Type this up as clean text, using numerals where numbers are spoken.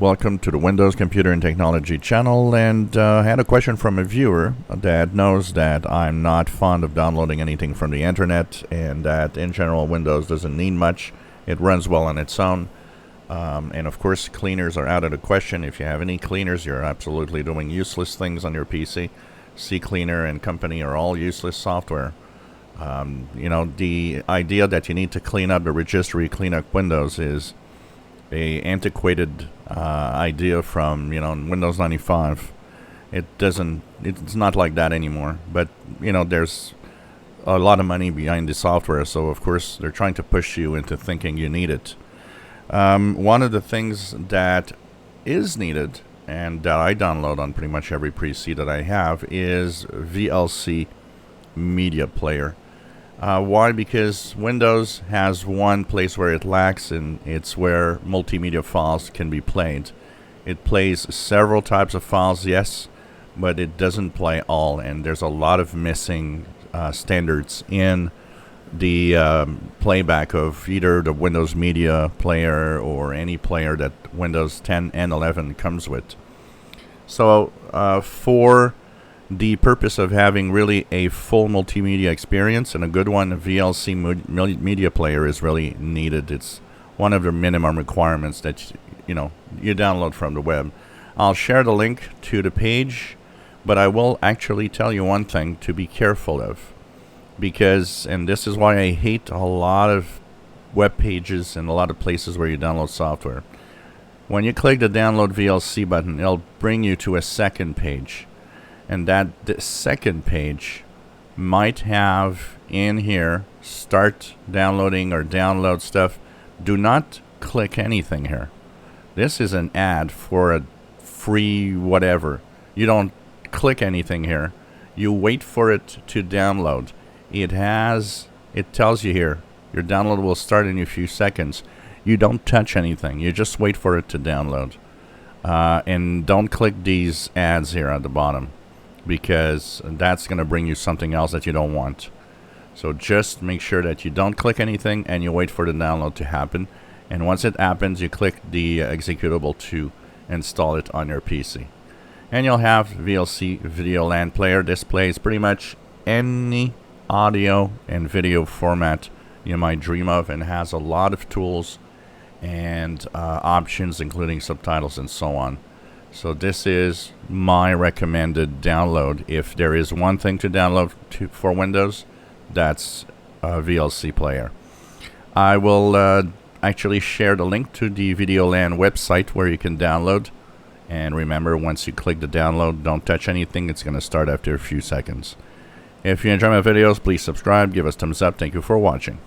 Welcome to the Windows Computer and Technology channel, and I had a question from a viewer that knows that I'm not fond of downloading anything from the internet, and that in general Windows doesn't need much. It runs well on its own, and of course cleaners are out of the question. If you have any cleaners, you're absolutely doing useless things on your PC. CCleaner and company are all useless software. The idea that you need to clean up the registry, clean up Windows is a antiquated idea from Windows 95. It's not like that anymore, but there's a lot of money behind the software, so of course they're trying to push you into thinking you need it. One of the things that is needed and that I download on pretty much every PC that I have is VLC media player. Why? Because Windows has one place where it lacks, and it's where multimedia files can be played. It plays several types of files, yes, but it doesn't play all, and there's a lot of missing standards in the playback of either the Windows Media Player or any player that Windows 10 and 11 comes with. So for the purpose of having really a full multimedia experience and a good one, a VLC media player is really needed. It's one of the minimum requirements that you download from the web. I'll share the link to the page, but I will actually tell you one thing to be careful of, because, and this is why I hate a lot of web pages and a lot of places where you download software. When you click the download VLC button, it'll bring you to a second page. And that second page might have in here start downloading or download stuff. Do not click anything here. This is an ad for a free whatever. You don't click anything here. You wait for it to download. It tells you here, your download will start in a few seconds. You don't touch anything. You just wait for it to download. And don't click these ads here at the bottom, because that's going to bring you something else that you don't want. So just make sure that you don't click anything and you wait for the download to happen. And once it happens, you click the executable to install it on your PC. And you'll have VLC Video LAN Player. This plays pretty much any audio and video format you might dream of, and has a lot of tools and options, including subtitles and so on. So this is my recommended download. If there is one thing to download for Windows, that's a VLC player. I will actually share the link to the VideoLAN website where you can download. And remember, once you click the download, don't touch anything. It's going to start after a few seconds. If you enjoy my videos, please subscribe, give us thumbs up. Thank you for watching.